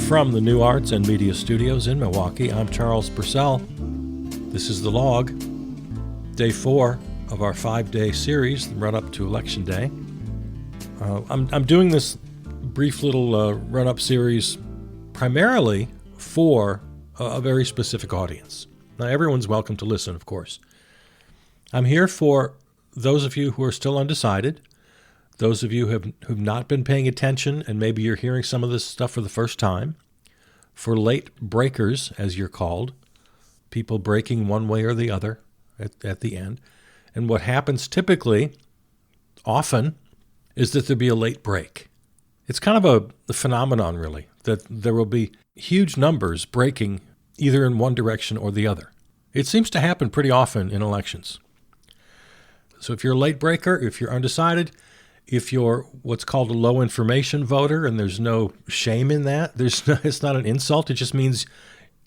From the New Arts and Media Studios in Milwaukee, I'm Charles Purcell. This is The Log, Day 4 of our 5-day series, the run-up to Election Day. I'm doing this brief little run-up series primarily for a very specific audience. Now, everyone's welcome to listen, of course. I'm here for those of you who are still undecided, those of you who've not been paying attention, and maybe you're hearing some of this stuff for the first time, for late breakers, as you're called, people breaking one way or the other at the end. And what happens typically, often, is that there'll be a late break. It's kind of a phenomenon, really, that there will be huge numbers breaking either in one direction or the other. It seems to happen pretty often in elections. So if you're a late breaker, if you're undecided, if you're what's called a low information voter, and there's no shame in that, it's not an insult. It just means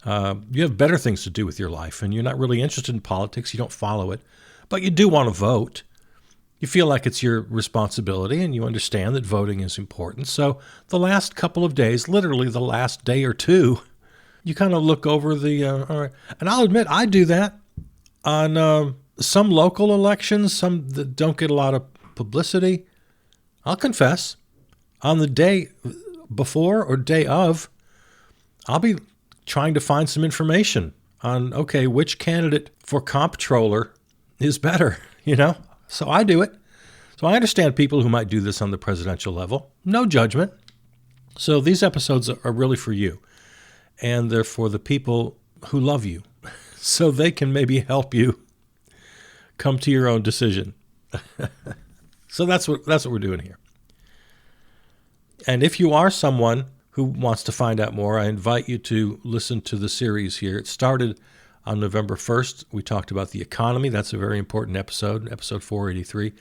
you have better things to do with your life, and you're not really interested in politics. You don't follow it, but you do want to vote. You feel like it's your responsibility, and you understand that voting is important. So the last couple of days, literally the last day or two, you kind of look over all right. And I'll admit, I do that on some local elections, some that don't get a lot of publicity. I'll confess, on the day before or day of, I'll be trying to find some information on, okay, which candidate for comptroller is better, So I do it. So I understand people who might do this on the presidential level. No judgment. So these episodes are really for you. And they're for the people who love you. So they can maybe help you come to your own decision. So that's what we're doing here. And if you are someone who wants to find out more, I invite you to listen to the series here. It started on November 1st. We talked about the economy. That's a very important episode 483.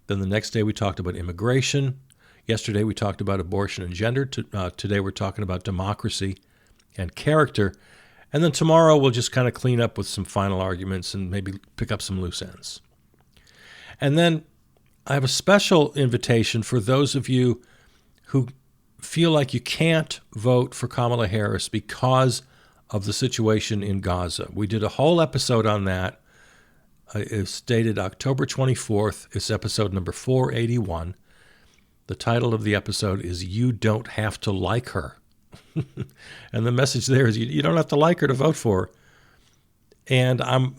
Then the next day we talked about immigration. Yesterday we talked about abortion and gender. Today we're talking about democracy and character. And then tomorrow we'll just kind of clean up with some final arguments and maybe pick up some loose ends. And then I have a special invitation for those of you who feel like you can't vote for Kamala Harris because of the situation in Gaza. We did a whole episode on that. It's dated October 24th. It's episode number 481. The title of the episode is You Don't Have to Like Her. And the message there is you don't have to like her to vote for her. And I'm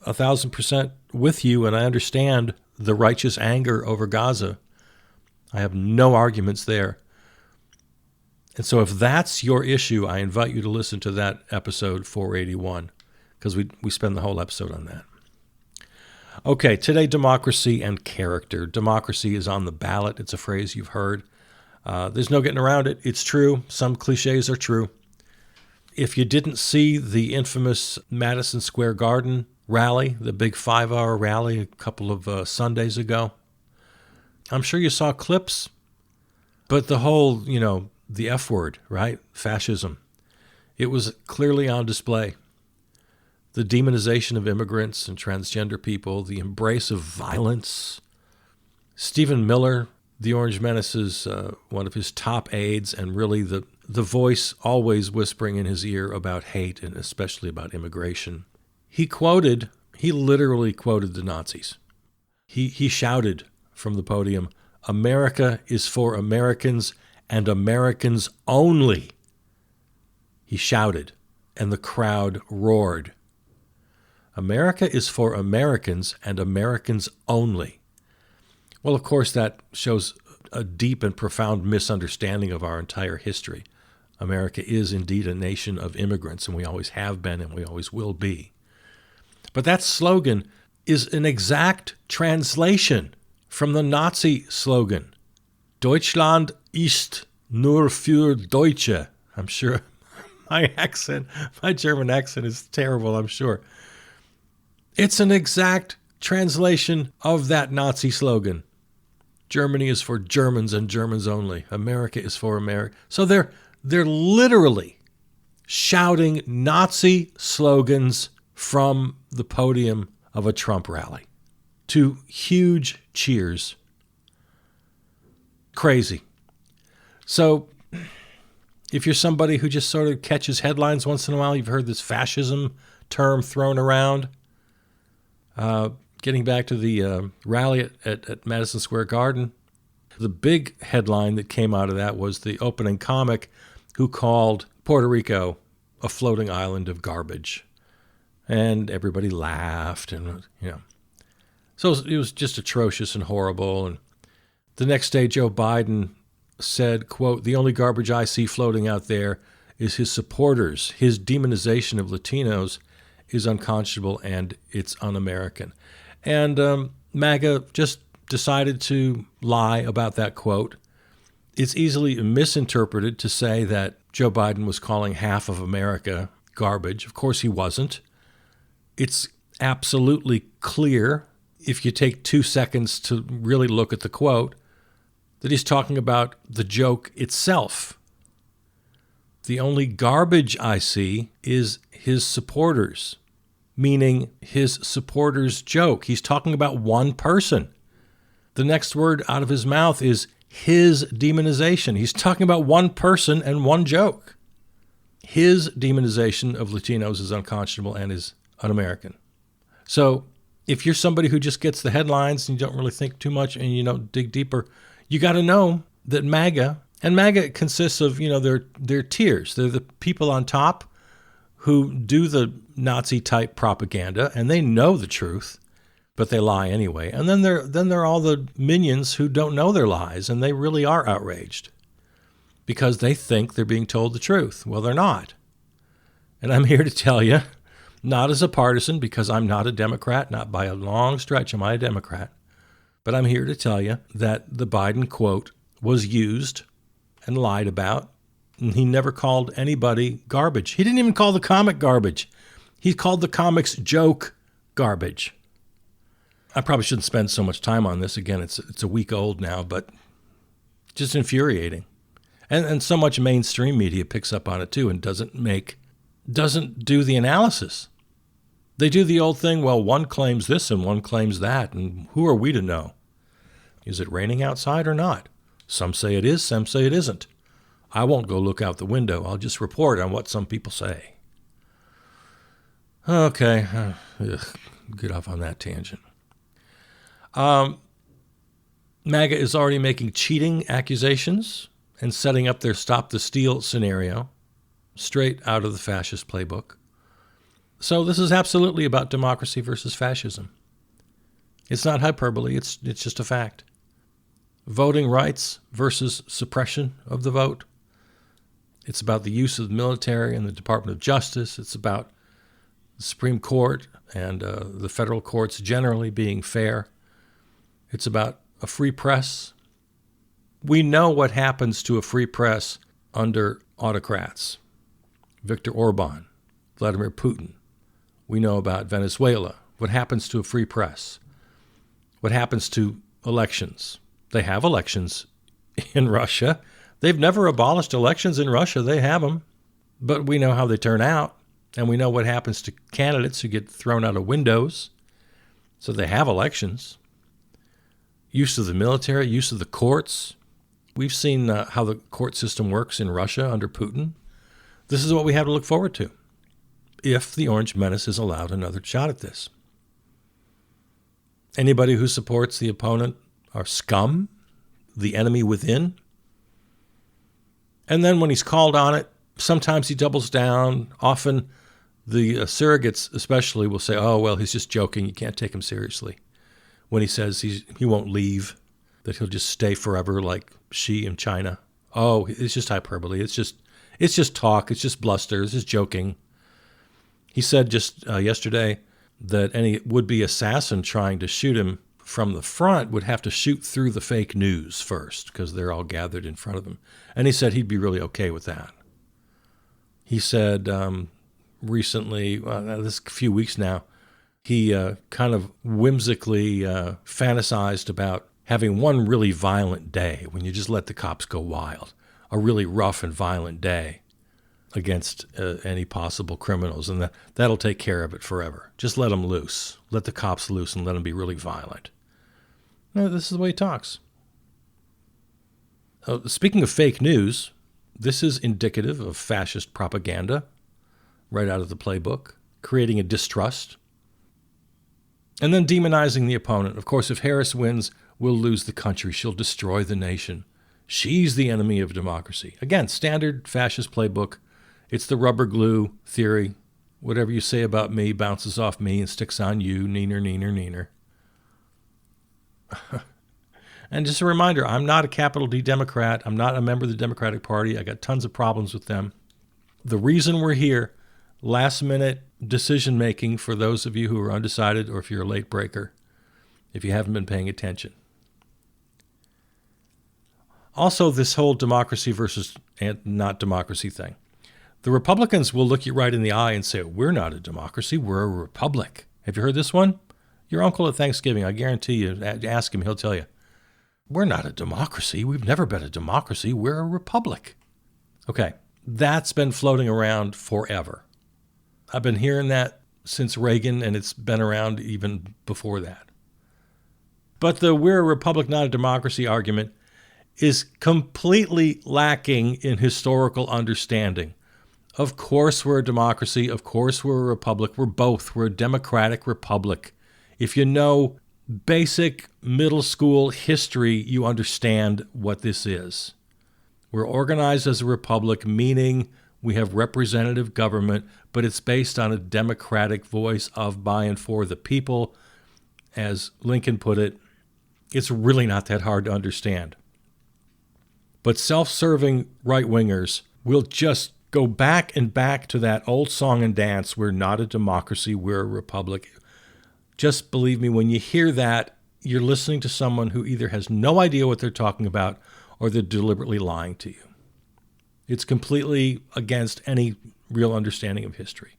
1,000% with you, and I understand the righteous anger over Gaza. I have no arguments there. And so if that's your issue, I invite you to listen to that episode 481, because we spend the whole episode on that. Okay, today, democracy and character. Democracy is on the ballot. It's a phrase you've heard. There's no getting around it. It's true. Some cliches are true. If you didn't see the infamous Madison Square Garden rally, the big 5-hour rally a couple of Sundays ago, I'm sure you saw clips, but the whole, the F word, right? Fascism. It was clearly on display. The demonization of immigrants and transgender people, the embrace of violence. Stephen Miller, the Orange Menace's one of his top aides, and really the voice always whispering in his ear about hate and especially about immigration. He literally quoted the Nazis. He shouted from the podium, "America is for Americans and Americans only." He shouted, and the crowd roared. America is for Americans and Americans only. Well, of course, that shows a deep and profound misunderstanding of our entire history. America is indeed a nation of immigrants, and we always have been and we always will be. But that slogan is an exact translation from the Nazi slogan, Deutschland ist nur für Deutsche. I'm sure my German accent is terrible, I'm sure. It's an exact translation of that Nazi slogan. Germany is for Germans and Germans only. America is for America. So they're literally shouting Nazi slogans from the podium of a Trump rally to huge cheers. Crazy. So If you're somebody who just sort of catches headlines once in a while, you've heard this fascism term thrown around. Getting back to the rally at Madison Square Garden, the big headline that came out of that was the opening comic who called Puerto Rico a floating island of garbage. And everybody laughed, and, So it was just atrocious and horrible. And the next day, Joe Biden said, quote, "The only garbage I see floating out there is his supporters. His demonization of Latinos is unconscionable and it's un-American." And MAGA just decided to lie about that quote. It's easily misinterpreted to say that Joe Biden was calling half of America garbage. Of course he wasn't. It's absolutely clear, if you take 2 seconds to really look at the quote, that he's talking about the joke itself. The only garbage I see is his supporters, meaning his supporters' joke. He's talking about one person. The next word out of his mouth is his demonization. He's talking about one person and one joke. His demonization of Latinos is unconscionable and is un-American. So if you're somebody who just gets the headlines and you don't really think too much and you don't dig deeper, you got to know that MAGA, and MAGA consists of, their tiers. They're the people on top who do the Nazi-type propaganda, and they know the truth, but they lie anyway. And then there are all the minions who don't know their lies, and they really are outraged because they think they're being told the truth. Well, they're not. And I'm here to tell you, not as a partisan, because I'm not a Democrat, not by a long stretch am I a Democrat, but I'm here to tell you that the Biden quote was used and lied about, and he never called anybody garbage. He didn't even call the comic garbage. He called the comic's joke garbage. I probably shouldn't spend so much time on this. Again, it's a week old now, but just infuriating. And so much mainstream media picks up on it too and doesn't do the analysis. They do the old thing, well, one claims this and one claims that, and who are we to know? Is it raining outside or not? Some say it is, some say it isn't. I won't go look out the window. I'll just report on what some people say. Okay, get off on that tangent. MAGA is already making cheating accusations and setting up their Stop the Steal scenario straight out of the fascist playbook. So this is absolutely about democracy versus fascism. It's not hyperbole, it's just a fact. Voting rights versus suppression of the vote. It's about the use of the military and the Department of Justice. It's about the Supreme Court and the federal courts generally being fair. It's about a free press. We know what happens to a free press under autocrats. Viktor Orban, Vladimir Putin. We know about Venezuela. What happens to a free press? What happens to elections? They have elections in Russia. They've never abolished elections in Russia. They have them. But we know how they turn out. And we know what happens to candidates who get thrown out of windows. So they have elections. Use of the military, use of the courts. We've seen how the court system works in Russia under Putin. This is what we have to look forward to if the Orange Menace is allowed another shot at this. Anybody who supports the opponent are scum, the enemy within. And then when he's called on it, sometimes he doubles down. Often the surrogates especially will say, oh, well, he's just joking. You can't take him seriously. When he says he won't leave, that he'll just stay forever like Xi in China. Oh, it's just hyperbole. It's just talk. It's just bluster. It's just joking. He said just yesterday that any would-be assassin trying to shoot him from the front would have to shoot through the fake news first because they're all gathered in front of him. And he said he'd be really okay with that. He said recently, this a few weeks now, he kind of whimsically fantasized about having one really violent day when you just let the cops go wild, a really rough and violent day against any possible criminals, and that'll take care of it forever. Just let them loose. Let the cops loose and let them be really violent. No, this is the way he talks. Speaking of fake news, This is indicative of fascist propaganda right out of the playbook, creating a distrust, and then demonizing the opponent. Of course, if Harris wins, we'll lose the country. She'll destroy the nation. She's the enemy of democracy. Again, standard fascist playbook. It's the rubber glue theory. Whatever you say about me bounces off me and sticks on you. Neener, neener, neener. And just a reminder, I'm not a capital D Democrat. I'm not a member of the Democratic Party. I got tons of problems with them. The reason we're here, last minute decision making for those of you who are undecided or if you're a late breaker, if you haven't been paying attention. Also, this whole democracy versus not democracy thing. The Republicans will look you right in the eye and say, we're not a democracy, we're a republic. Have you heard this one? Your uncle at Thanksgiving, I guarantee you, ask him, he'll tell you. We're not a democracy. We've never been a democracy. We're a republic. Okay, that's been floating around forever. I've been hearing that since Reagan, and it's been around even before that. But the we're a republic, not a democracy argument is completely lacking in historical understanding. Of course we're a democracy. Of course we're a republic. We're both. We're a democratic republic. If you know basic middle school history, you understand what this is. We're organized as a republic, meaning we have representative government, but it's based on a democratic voice of, by, and for the people. As Lincoln put it, it's really not that hard to understand. But self-serving right-wingers will just go back and back to that old song and dance, we're not a democracy, we're a republic. Just believe me, when you hear that, you're listening to someone who either has no idea what they're talking about or they're deliberately lying to you. It's completely against any real understanding of history.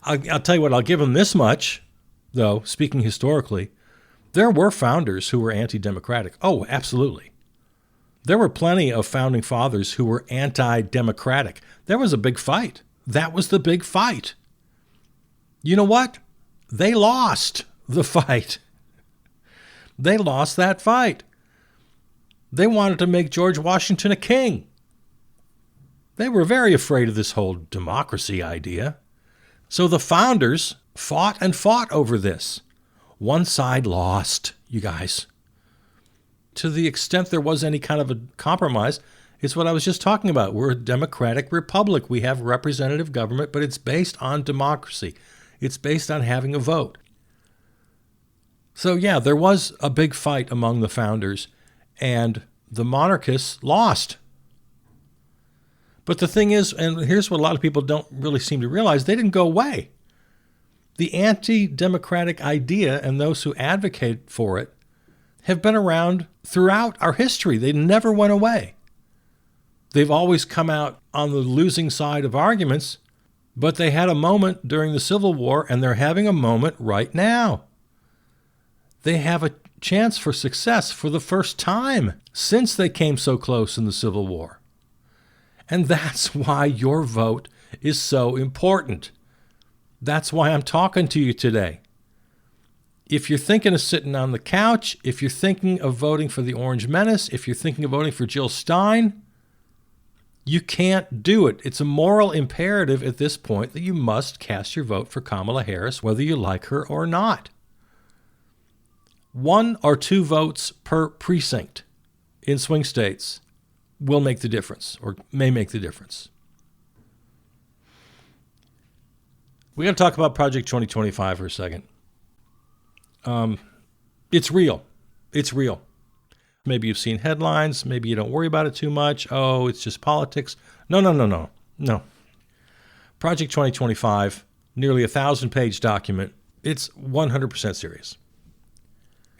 I'll tell you what, I'll give them this much, though, speaking historically. There were founders who were anti-democratic. Oh, absolutely. There were plenty of founding fathers who were anti-democratic. There was a big fight. That was the big fight. You know what? They lost the fight. They lost that fight. They wanted to make George Washington a king. They were very afraid of this whole democracy idea. So the founders fought and fought over this. One side lost, you guys. To the extent there was any kind of a compromise, it's what I was just talking about. We're a democratic republic. We have representative government, but it's based on democracy. It's based on having a vote. So yeah, there was a big fight among the founders, and the monarchists lost. But the thing is, and here's what a lot of people don't really seem to realize, they didn't go away. The anti-democratic idea and those who advocate for it have been around throughout our history. They never went away. They've always come out on the losing side of arguments, but they had a moment during the Civil War, and they're having a moment right now. They have a chance for success for the first time since they came so close in the Civil War. And that's why your vote is so important. That's why I'm talking to you today. If you're thinking of sitting on the couch, if you're thinking of voting for the Orange Menace, if you're thinking of voting for Jill Stein, you can't do it. It's a moral imperative at this point that you must cast your vote for Kamala Harris, whether you like her or not. 1 or 2 votes per precinct in swing states will make the difference, or may make the difference. We got to talk about Project 2025 for a second. It's real. It's real. Maybe you've seen headlines. Maybe you don't worry about it too much. Oh, it's just politics. No. Project 2025, nearly 1,000-page document. It's 100% serious.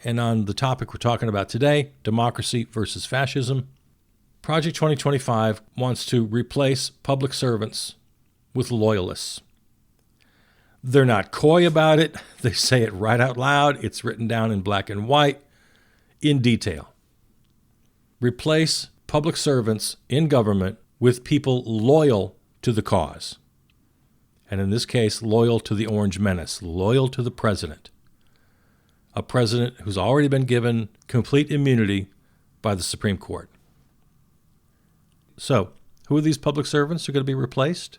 And on the topic we're talking about today, democracy versus fascism, Project 2025 wants to replace public servants with loyalists. They're not coy about it. They say it right out loud. It's written down in black and white in detail. Replace public servants in government with people loyal to the cause. And in this case, loyal to the Orange Menace, loyal to the president. A president who's already been given complete immunity by the Supreme Court. So, who are these public servants who are going to be replaced?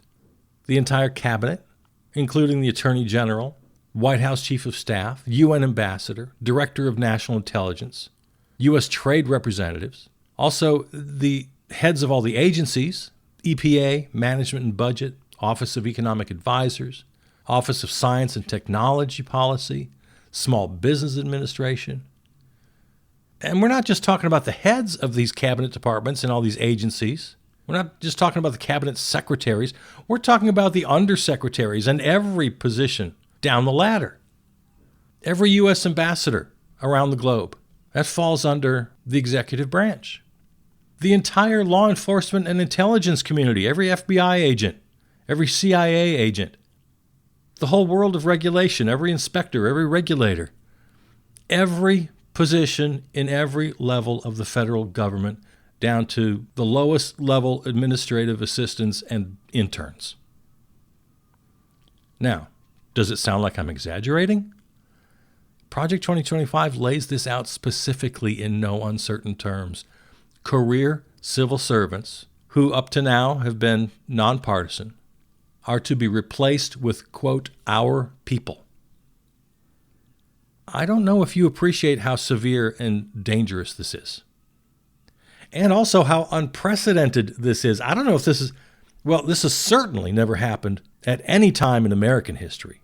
The entire cabinet, including the Attorney General, White House Chief of Staff, UN Ambassador, Director of National Intelligence, U.S. Trade Representatives, also the heads of all the agencies, EPA, Management and Budget, Office of Economic Advisors, Office of Science and Technology Policy, Small Business Administration. And we're not just talking about the heads of these cabinet departments and all these agencies. We're not just talking about the cabinet secretaries. We're talking about the undersecretaries and every position down the ladder. Every U.S. ambassador around the globe. That falls under the executive branch. The entire law enforcement and intelligence community, every FBI agent, every CIA agent, the whole world of regulation, every inspector, every regulator, every position in every level of the federal government, down to the lowest level administrative assistants and interns. Now, does it sound like I'm exaggerating? Project 2025 lays this out specifically in no uncertain terms. Career civil servants, who up to now have been nonpartisan, are to be replaced with, quote, our people. I don't know if you appreciate how severe and dangerous this is. And also how unprecedented this is. I don't know if this is, well, this has certainly never happened at any time in American history.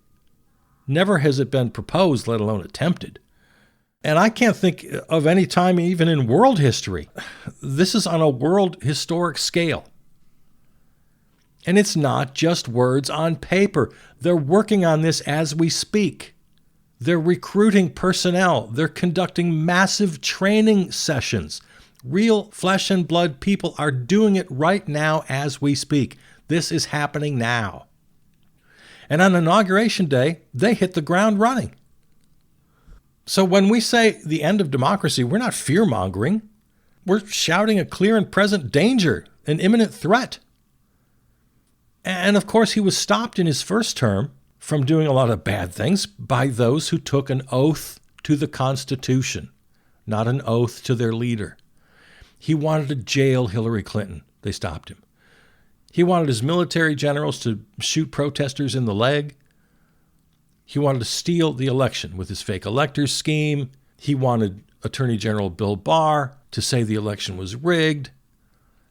Never has it been proposed, let alone attempted. And I can't think of any time even in world history. This is on a world historic scale. And it's not just words on paper. They're working on this as we speak. They're recruiting personnel. They're conducting massive training sessions. Real flesh and blood people are doing it right now as we speak. This is happening now. And on Inauguration Day, they hit the ground running. So when we say the end of democracy, we're not fear-mongering. We're shouting a clear and present danger, an imminent threat. And of course, he was stopped in his first term from doing a lot of bad things by those who took an oath to the Constitution, not an oath to their leader. He wanted to jail Hillary Clinton. They stopped him. He wanted his military generals to shoot protesters in the leg. He wanted to steal the election with his fake electors scheme. He wanted Attorney General Bill Barr to say the election was rigged.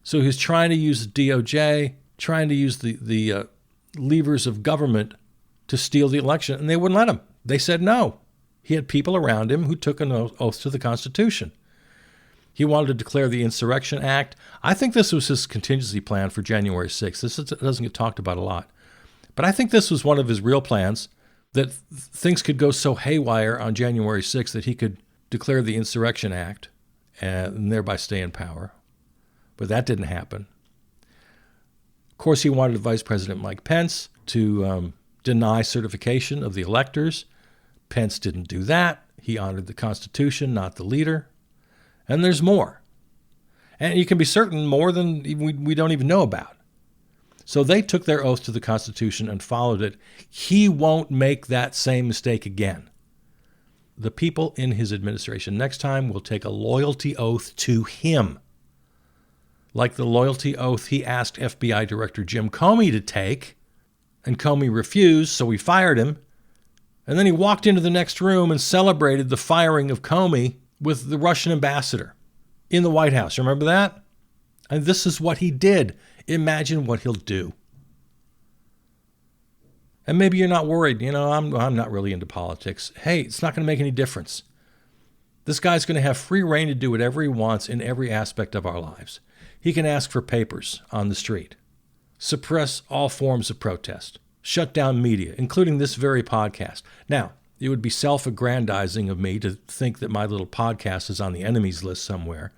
So he was trying to use the DOJ, trying to use the levers of government to steal the election, and they wouldn't let him. They said no. He had people around him who took an oath to the Constitution. He wanted to declare the Insurrection Act. I think this was his contingency plan for January 6th. This doesn't get talked about a lot. But I think this was one of his real plans, that things could go so haywire on January 6th that he could declare the Insurrection Act and thereby stay in power. But that didn't happen. Of course, he wanted Vice President Mike Pence to deny certification of the electors. Pence didn't do that. He honored the Constitution, not the leader. And there's more. And you can be certain more than we don't even know about. So they took their oath to the Constitution and followed it. He won't make that same mistake again. The people in his administration next time will take a loyalty oath to him, like the loyalty oath he asked FBI Director Jim Comey to take, and Comey refused, so we fired him. And then he walked into the next room and celebrated the firing of Comey with the Russian ambassador in the White House. Remember that? And this is what he did. Imagine what he'll do. And maybe you're not worried. I'm not really into politics. Hey, it's not going to make any difference. This guy's going to have free reign to do whatever he wants in every aspect of our lives. He can ask for papers on the street, suppress all forms of protest, shut down media, including this very podcast. Now, it would be self-aggrandizing of me to think that my little podcast is on the enemies list somewhere.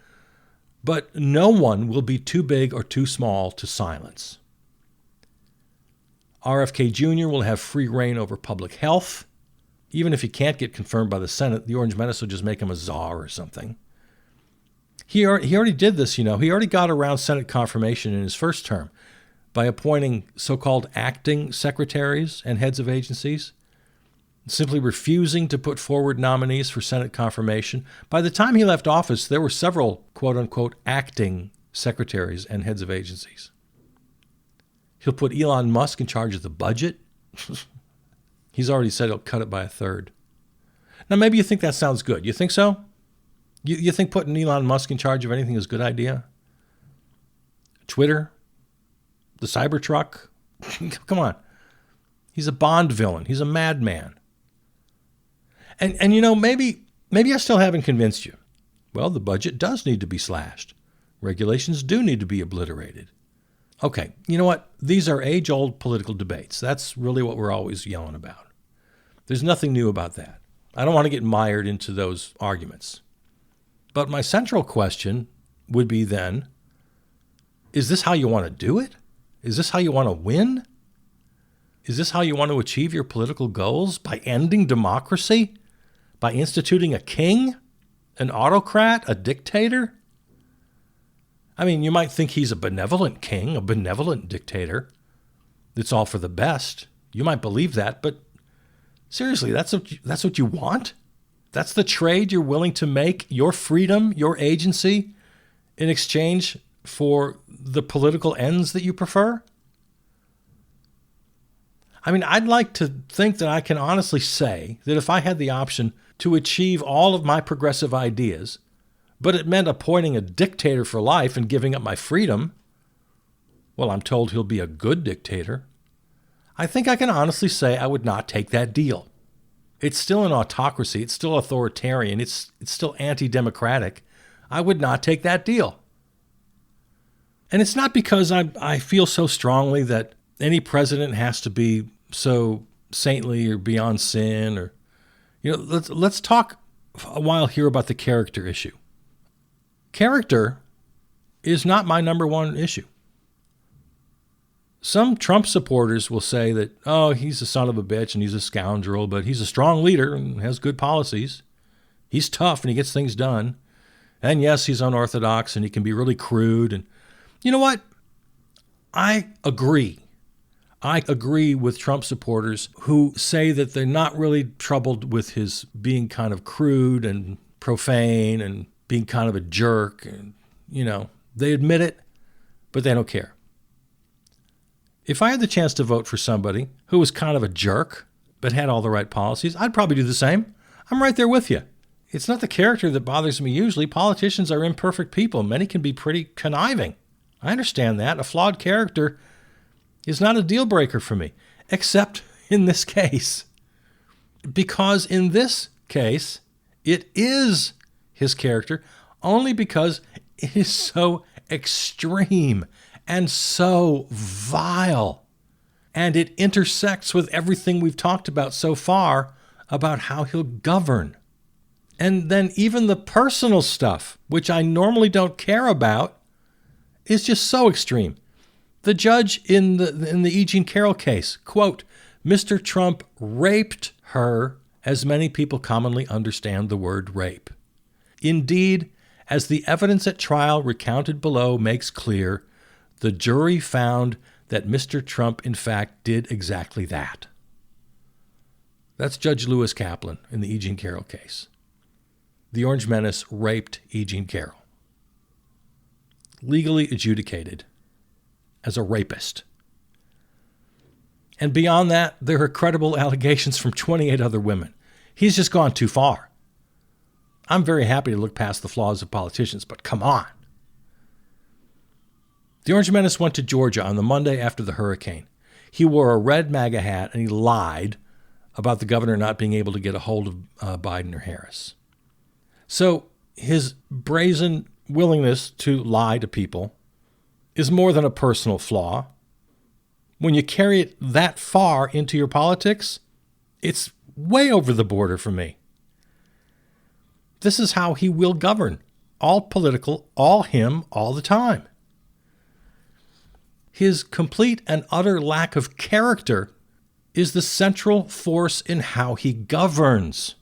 But no one will be too big or too small to silence. RFK Jr. will have free reign over public health. Even if he can't get confirmed by the Senate, the Orange Menace will just make him a czar or something. He already did this, He already got around Senate confirmation in his first term by appointing so-called acting secretaries and heads of agencies, simply refusing to put forward nominees for Senate confirmation. By the time he left office, there were several quote-unquote acting secretaries and heads of agencies. He'll put Elon Musk in charge of the budget. He's already said he'll cut it by a third. Now, maybe you think that sounds good. You think so? You think putting Elon Musk in charge of anything is a good idea? Twitter? The Cybertruck? Come on. He's a Bond villain. He's a madman. And you know, maybe I still haven't convinced you. Well, the budget does need to be slashed. Regulations do need to be obliterated. Okay, you know what? These are age-old political debates. That's really what we're always yelling about. There's nothing new about that. I don't want to get mired into those arguments. But my central question would be then, is this how you want to do it? Is this how you want to win? Is this how you want to achieve your political goals? By ending democracy? By instituting a king? An autocrat? A dictator? I mean, you might think he's a benevolent king, a benevolent dictator. It's all for the best. You might believe that, but seriously, that's what you want? That's the trade you're willing to make, your freedom, your agency, in exchange for the political ends that you prefer? I mean, I'd like to think that I can honestly say that if I had the option to achieve all of my progressive ideas, but it meant appointing a dictator for life and giving up my freedom, well, I'm told he'll be a good dictator. I think I can honestly say I would not take that deal. It's still an autocracy. It's still authoritarian. It's still anti-democratic. I would not take that deal. And it's not because I feel so strongly that any president has to be so saintly or beyond sin, or, you know, let's talk a while here about the character issue. Character is not my number one issue. Some Trump supporters will say that, oh, he's a son of a bitch and he's a scoundrel, but he's a strong leader and has good policies. He's tough and he gets things done. And yes, he's unorthodox and he can be really crude. And you know what? I agree. I agree with Trump supporters who say that they're not really troubled with his being kind of crude and profane and being kind of a jerk. And, you know, they admit it, but they don't care. If I had the chance to vote for somebody who was kind of a jerk but had all the right policies, I'd probably do the same. I'm right there with you. It's not the character that bothers me usually. Politicians are imperfect people. Many can be pretty conniving. I understand that. A flawed character is not a deal breaker for me, except in this case. Because in this case, it is his character only because it is so extreme and so vile. And it intersects with everything we've talked about so far about how he'll govern. And then even the personal stuff, which I normally don't care about, is just so extreme. The judge in the E. Jean Carroll case, quote, Mr. Trump raped her, as many people commonly understand the word rape. Indeed, as the evidence at trial recounted below makes clear, the jury found that Mr. Trump, in fact, did exactly that. That's Judge Lewis Kaplan in the E. Jean Carroll case. The Orange Menace raped E. Jean Carroll. Legally adjudicated as a rapist. And beyond that, there are credible allegations from 28 other women. He's just gone too far. I'm very happy to look past the flaws of politicians, but come on. The Orange Menace went to Georgia on the Monday after the hurricane. He wore a red MAGA hat and he lied about the governor not being able to get a hold of Biden or Harris. So his brazen willingness to lie to people is more than a personal flaw. When you carry it that far into your politics, it's way over the border for me. This is how he will govern. All political, all him, all the time. His complete and utter lack of character is the central force in how he governs.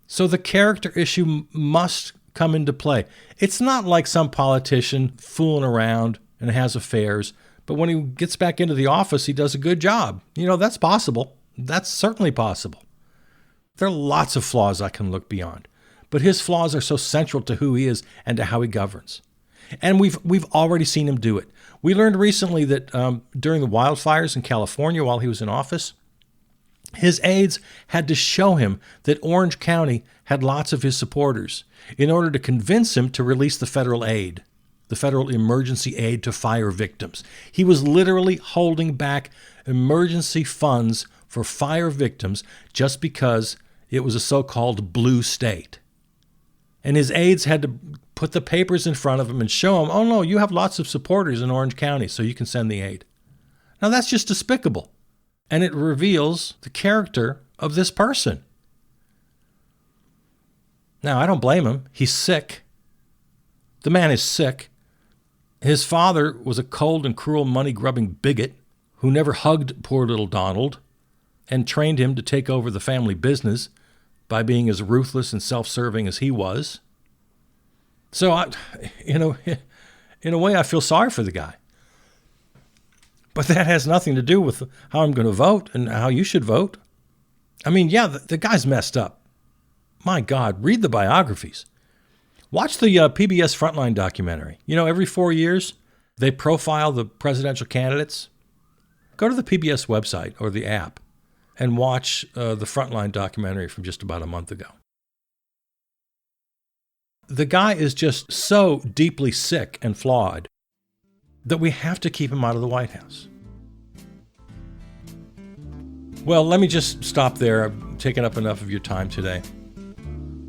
So the character issue must come into play. It's not like some politician fooling around and has affairs, but when he gets back into the office, he does a good job. You know, that's possible. That's certainly possible. There are lots of flaws I can look beyond, but his flaws are so central to who he is and to how he governs. And we've already seen him do it. We learned recently that during the wildfires in California while he was in office, his aides had to show him that Orange County had lots of his supporters in order to convince him to release the federal aid, the federal emergency aid to fire victims. He was literally holding back emergency funds for fire victims just because it was a so-called blue state. And his aides had to put the papers in front of him and show him, oh no, you have lots of supporters in Orange County, so you can send the aid. Now that's just despicable. And it reveals the character of this person. Now, I don't blame him. He's sick. The man is sick. His father was a cold and cruel money-grubbing bigot who never hugged poor little Donald and trained him to take over the family business by being as ruthless and self-serving as he was. So, in a way, I feel sorry for the guy. But that has nothing to do with how I'm going to vote and how you should vote. I mean, yeah, the guy's messed up. My God, read the biographies. Watch the PBS Frontline documentary. You know, every 4 years, they profile the presidential candidates. Go to the PBS website or the app and watch the Frontline documentary from just about a month ago. The guy is just so deeply sick and flawed that we have to keep him out of the White House. Well, let me just stop there. I've taken up enough of your time today.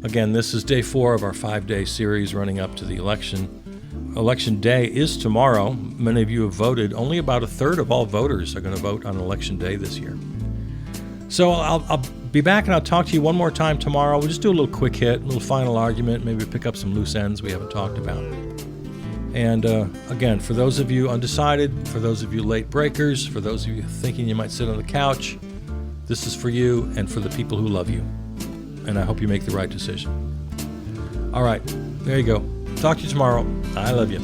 Again, this is day 4 of our 5-day series running up to the election. Election day is tomorrow. Many of you have voted. Only about a third of all voters are going to vote on election day this year. So I'll be back and I'll talk to you one more time tomorrow. We'll just do a little quick hit, a little final argument, maybe pick up some loose ends we haven't talked about. And again, for those of you undecided, for those of you late breakers, for those of you thinking you might sit on the couch, this is for you and for the people who love you. And I hope you make the right decision. All right, there you go. Talk to you tomorrow. I love you.